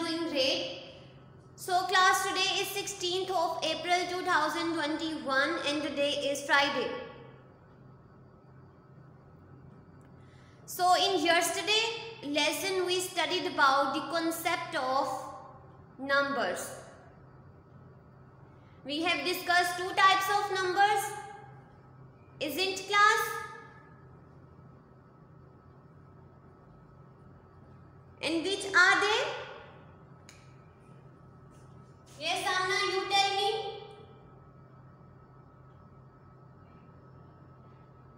doing great. So class, today is 16th of April 2021 and today is Friday. So in yesterday's lesson we studied about the concept of numbers. We have discussed two types of numbers, isn't class? And which are they? Yes, Amna, you tell me.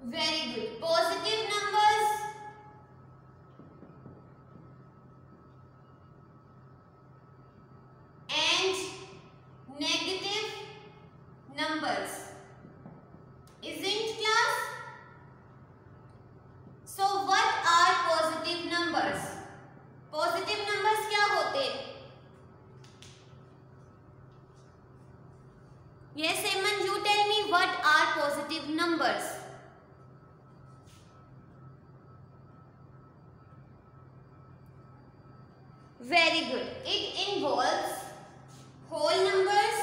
Very good. Positive numbers and negative numbers. Isn't class? So what are positive numbers? Positive numbers क्या होते हैं? Yes, Eman, you tell me what are positive numbers? Very good. It involves whole numbers,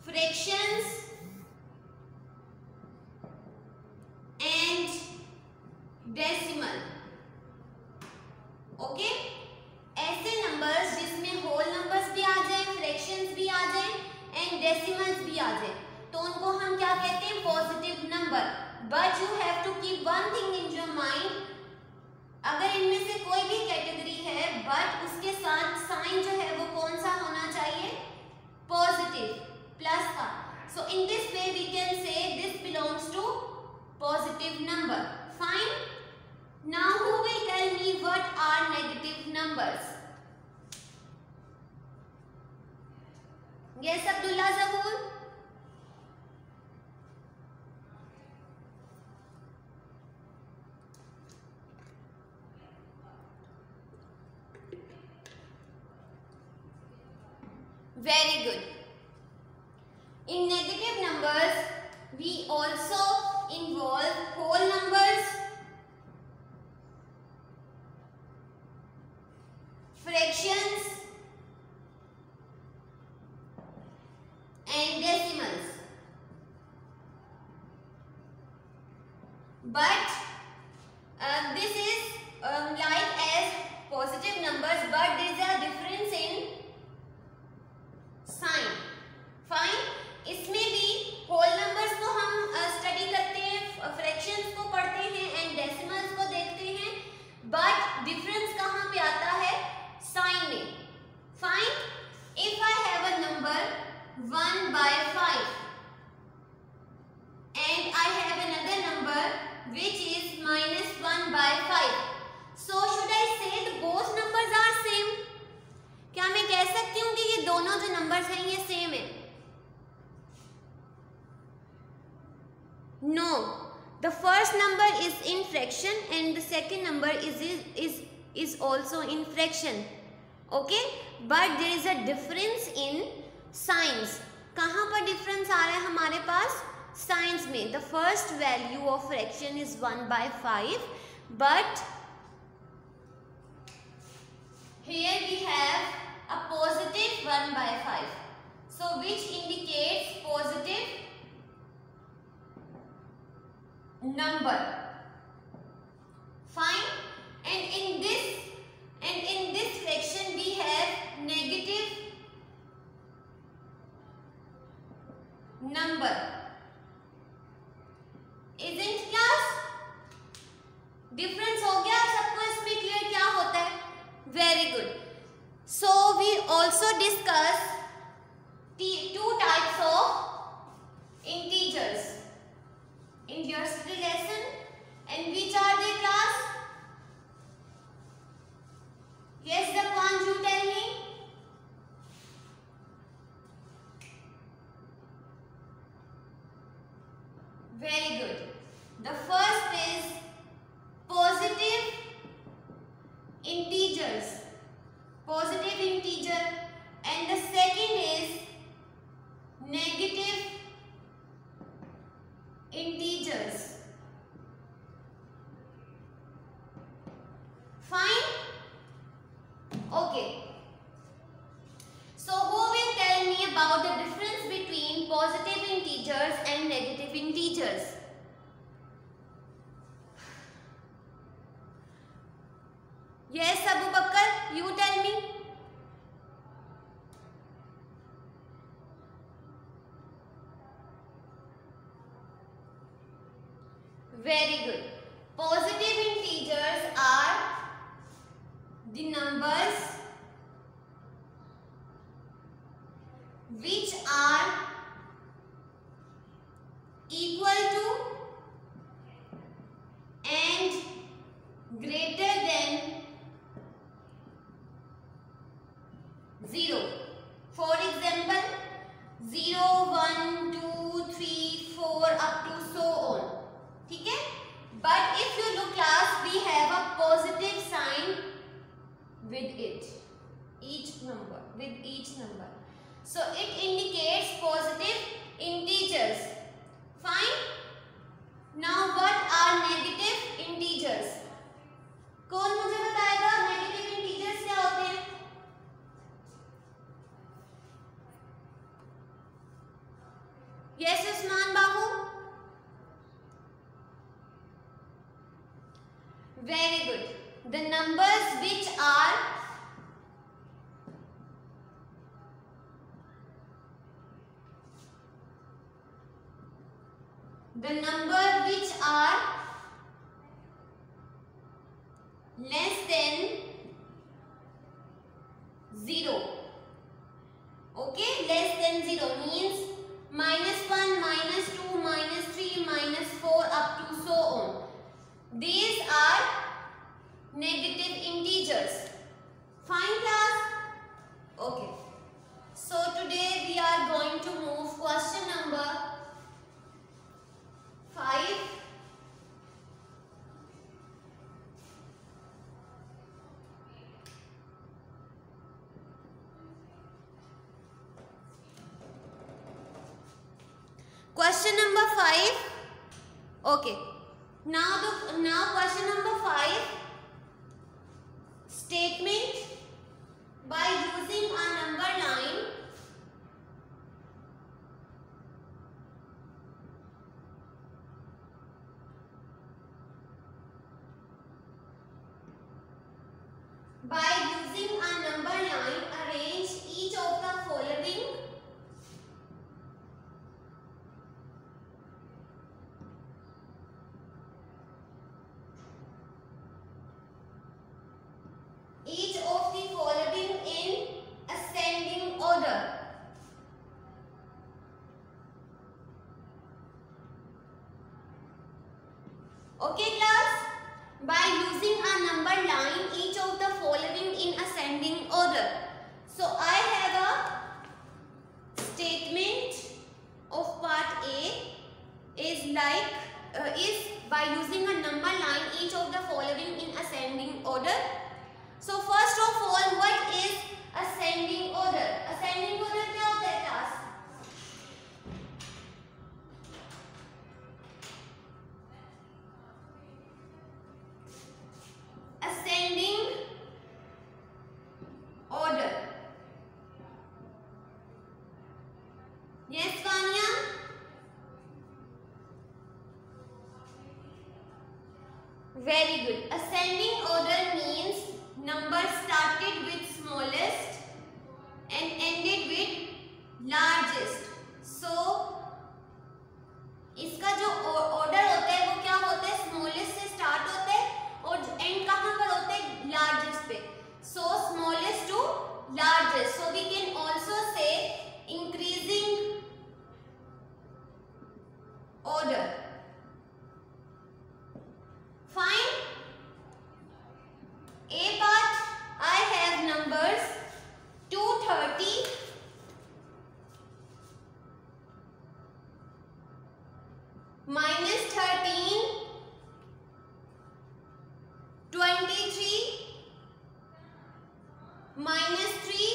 fractions and decimal. Okay? ऐसे numbers जिसमें whole numbers भी आ जाए, fractions भी आ जाए and decimals भी आ जाए, तो उनको हम क्या कहते हैं? Positive number. But you have to keep one thing in your mind. अगर इनमें से कोई भी कैटेगरी है बट उसके साथ साइन जो है वो कौन सा होना चाहिए? पॉजिटिव, प्लस का. So in this way we can say this belongs to positive number. Fine. Now who will tell me what are negative numbers? Yes, Abdullah Zaboor. Very good. In negative numbers, we also involve whole numbers, fractions and decimals. But this is like as positive numbers, but there is a difference in sign. Fine. इसमें भी whole numbers को हम study करते हैं, fractions को पढ़ते हैं and decimals को देखते हैं, but difference कहाँ पे आता है? Sign में. Fine. If I have a number 1/5 and I have another number which is -1/5, so should I say the both numbers are same? क्या मैं कह सकती हूँ कि ये दोनों जो numbers हैं ये same है? No. The first number is in fraction and the second number is also in fraction. Okay, but there is a difference in signs. कहाँ पर difference आ रहा है हमारे पास? Signs में. The first value of fraction is 1/5, but here we have a positive 1/5. So which indicates positive number. Fine. And in this fraction we have negative number. Isn't class? Difference हो गया सबको इसमें clear क्या होता है? Very good. So we also discuss two types of integers in yesterday's lesson. And which are they, class? Yes, Zakwan, you tell me. Very good. The first is positive integers. Positive integer. And the second is negative integers. Yes, Abu Bakr, you tell me. Very good. Positive integers are the numbers which are equal to and greater than 0. For example, 0, 1, 2, 3, 4 up to so on. ठीक है? But if you look class, we have a positive sign with it. With each number. So it indicates positive integers. Fine? Now what are negative integers? कौन मुझे बताएगा negative integers क्या होते हैं? Yes, Usman Babu. Very good. The numbers which are less than 0. Okay, less than 0 means -1, -2, -3, -4 up to so on. These are negative integers. Fine class? Okay. So today we are going to move question number 5. Question number 5. Okay. Now question number 5. Statement by using a number line. By using a number line, arrange each of the following. Each of the following in ascending order. Okay class? By using a number line, each of the following in ascending order. So I have a statement of part A is by using a number line, each of the following in ascending order. So first of all, what is ascending order? Ascending order क्या होता है class? Ascending order. Yes, Vanya? Very good. Ascending order means number started with smallest and ended with largest. So इसका जो order होता है वो क्या होता है? Smallest से start होता है और end कहाँ पर होता है? Largest पे. So smallest to largest. So we can also say increasing order. Fine. A part, I have numbers 230, -13, 23, -3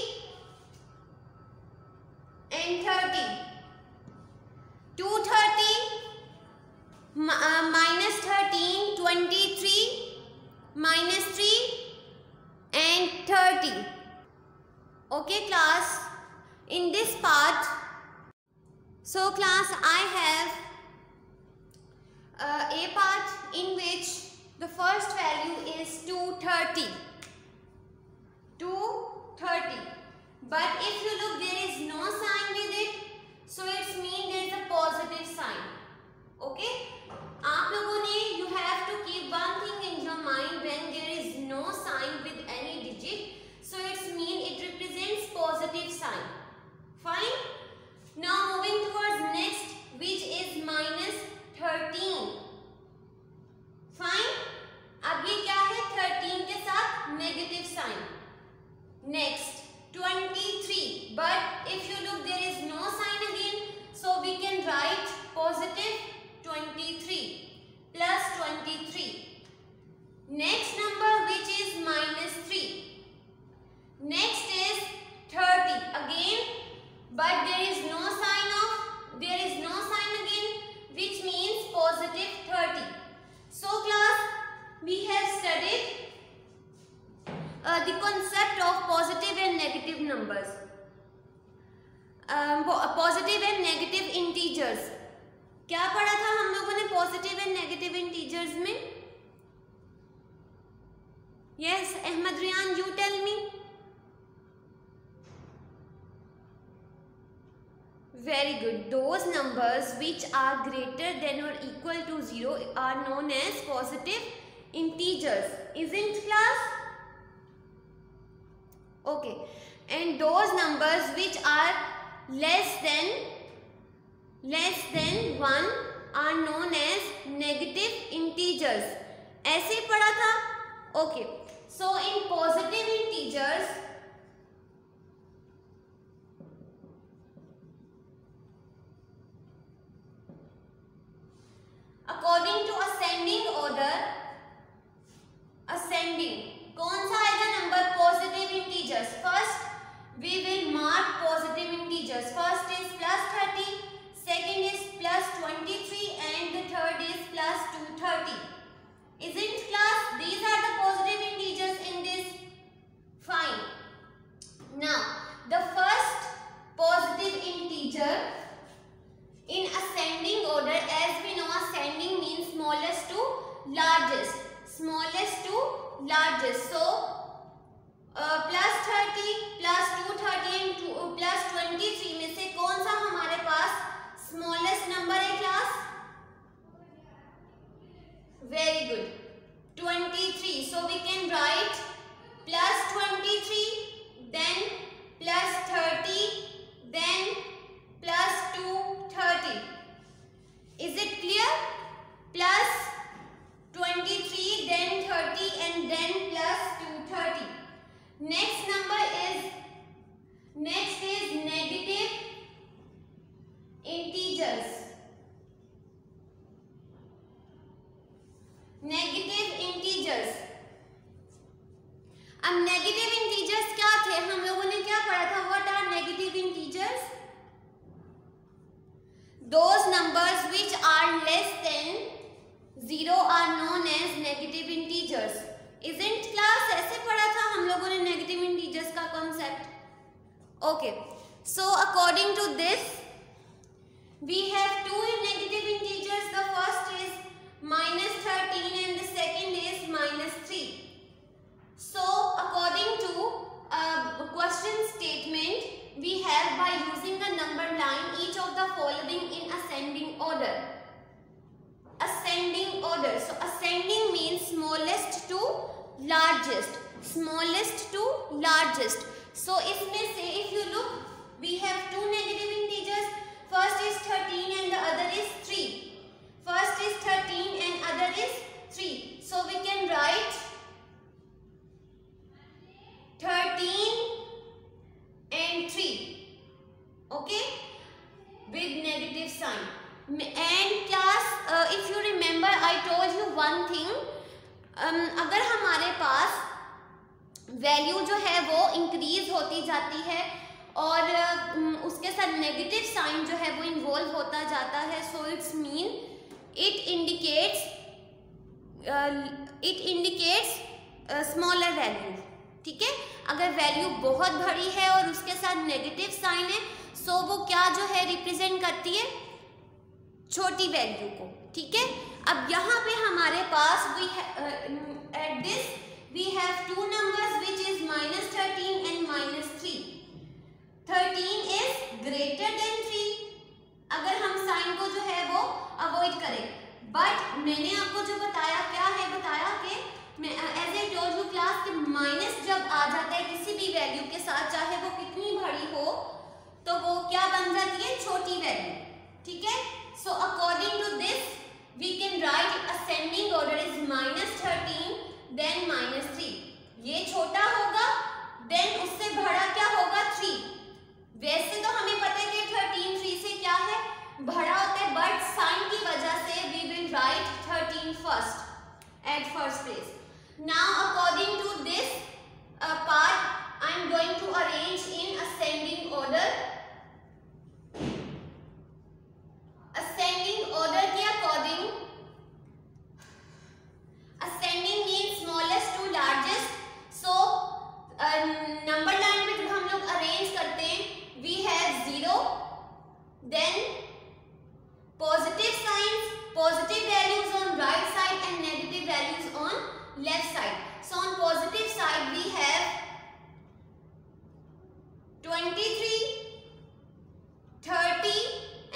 and 30. 230, -13, 23, -3 and 30. Okay class, in this part, so class I have a part in which the first value is 230. to 30. But if you look, there is no sign with it, so it's mean there is a positive sign. Okay? आप लोगों ने you have to keep one thing in your mind when there is no sign with any digit, so it's mean it represents positive sign. Fine? Now moving towards next, which is -13. Fine? अब ये क्या है? 13 के साथ negative sign. Next 23, but if you look there is no sign again, so we can write positive 23 plus 23. Next number which is -3. Next is 30 again, but there is no sign again, which means positive 30. So class, we have studied the concept of positive and negative numbers, positive and negative integers. क्या पढ़ा था हम लोगों ने positive and negative integers में? Yes Ahmed Riyan, you tell me. Very good. Those numbers which are greater than or equal to 0 are known as positive integers. Isn't class? Okay. And those numbers which are less than 1 are known as negative integers. ऐसे पढ़ा था? Okay. So in positive integers, according to ascending order, कौन सा आएगा नंबर? Positive integers. First we will mark positive integers. First is +30, second is +23 and the third is +230. Isn't class? These are the positive integers in this. Fine. Now the first positive integer in ascending order, as we know ascending means smallest to largest. Smallest to largest. So +30, +230 and +23 में से कौन सा हमारे पास smallest number है class? Very good. 23. So we can write +23, then +30, then +230. Is it clear? +23, then 30 and then +230. Next number is negative integers. Negative integers. अब negative integers क्या थे? हम लोगों ने क्या पढ़ा था? What are negative integers? Those numbers which are less than 0 are known as negative integers. Isn't class? ऐसे पढ़ा था हम लोगों ने नेगेटिव इंटीजर्स का concept. Okay, so according to this we have two negative integers. The first is -13 and the second is -3. So according to question statement, we have by using a number line each of the following in ascending order. Ascending order. So ascending means smallest to largest. Smallest to largest. So इसमें से if you look, we have two negative integers. First is 13 and the other is 3. First is 13 and other is 3. So we can write 13 and 3. Okay? With negative sign. And class, if you remember, I told you one thing. अगर हमारे पास value जो है वो increase होती जाती है और उसके साथ नेगेटिव साइन जो है वो इन्वॉल्व होता जाता है, so it's mean it indicates smaller value. ठीक है? अगर वैल्यू बहुत बड़ी है और उसके साथ नेगेटिव साइन है, सो वो क्या जो है रिप्रेजेंट करती है? छोटी वैल्यू को. ठीक है? अब यहाँ पे हमारे पास at this we have two numbers which is -13 and -3. 13 is greater than 3. अगर हम साइन को जो है वो अवॉइड करें, बट मैंने आपको जो बताया क्या है, बताया कि मैं as I told you class के माइनस जब आ जाता है किसी भी वैल्यू के साथ, चाहे वो कितनी बड़ी हो, तो वो क्या बन जाती है, छोटी वैल्यू। ठीक है, so according to this we can write ascending order is -13 then -3। ये छोटा होगा, देन उससे बड़ा क्या होगा, 3। वैसे तो हमें पता है कि 13 3 से क्या है, बड़ा होता है, बट साइन की वजह से we will write 13 first at first place. Now according to this part I am going to arrange in ascending order. Ascending order के according, ascending means smallest to largest. So number line में जब हम लोग arrange करते हैं, we have 0, then positive signs, positive values on right side and negative values on left side. So on positive side we have 23, 30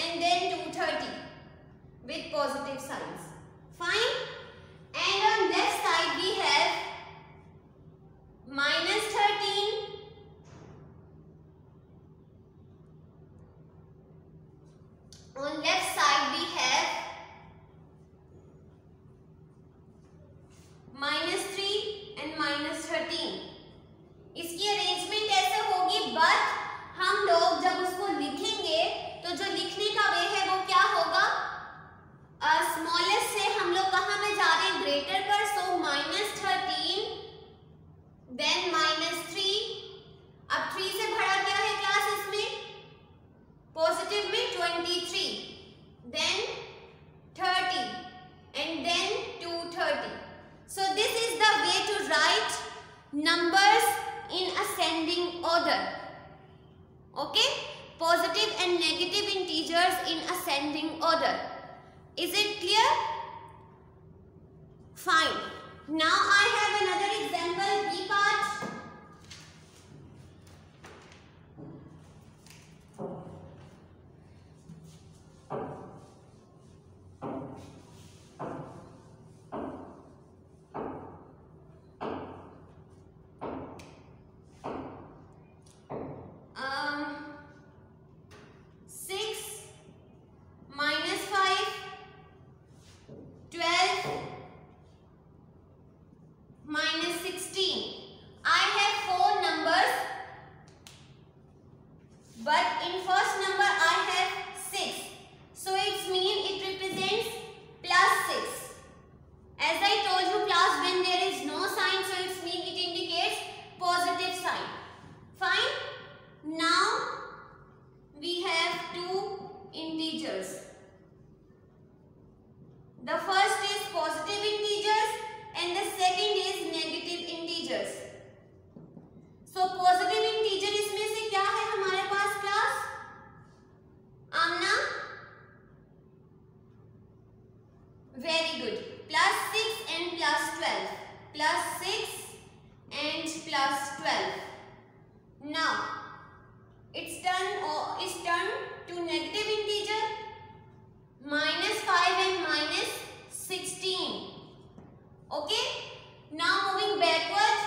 and then 230 with positive signs. Fine. And on left side we have -13, on left side we have -3 and -13. इसकी arrangement ऐसे होगी, but हम लोग जब उसको लिखेंगे तो जो लिखने का वे है वो क्या होगा, स्मॉलेस्ट से हम लोग कहाँ पे जा रहे हैं, ग्रेटर पर। सो -13 देन -3। अब 3 से बड़ा क्या है क्लास इसमें, पॉजिटिव में 23, then 30 and then 230. So this is the way to write numbers in ascending order. Okay, positive and negative integers in ascending order. Is it clear? Fine. Now I have another example, B part. The first is positive integers and the second is negative integers. So positive integer इसमें से क्या है हमारे पास class, Amna? Very good. +6 and +12. +6 and +12. Now it's turned to negative integer. -5 and -16. Okay. Now moving backward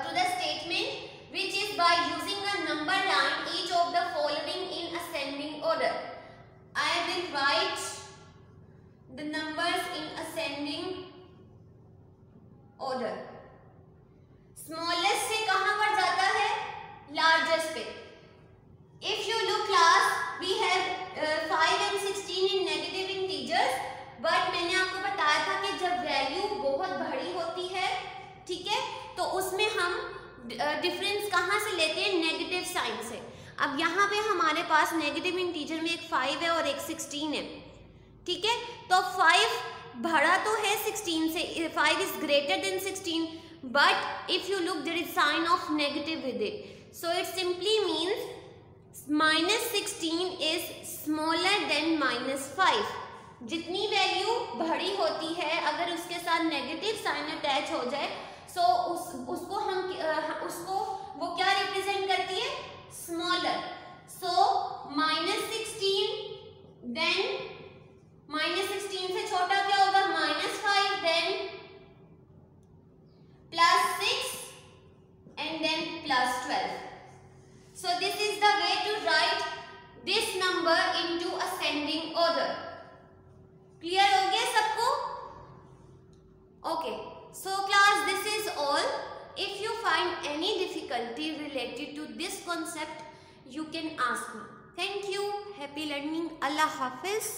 to the statement, which is by using a number line each of the following in ascending order. I will write the numbers in ascending order. Smallest से कहाँ पर जाता है, largest पे. If you look class, we have 5 and 16 in negative integers, but मैंने आपको बताया था कि जब वैल्यू बहुत बड़ी होती है, ठीक है, तो उसमें हम डिफरेंस कहाँ से लेते हैं, नेगेटिव साइन से. अब यहाँ पे हमारे पास नेगेटिव इंटीजर में एक 5 है और एक 16 है, ठीक है. तो 5 बड़ा तो है 16 से, 5 is greater than 16, but if you look there is sign of negative with it, so it simply means -16 is smaller than -5. जितनी वैल्यू बड़ी होती है अगर उसके साथ नेगेटिव साइन अटैच हो जाए सो उसको वो क्या रिप्रेजेंट करती है, स्मॉलर। सो -16, देन -16 से छोटा क्या होगा, -5, then +6 and then +12. So this is the way to write this number into ascending order. Clear हो गया सबको? Okay. So class, this is all. If you find any difficulty related to this concept, you can ask me. Thank you. Happy learning. Allah Hafiz.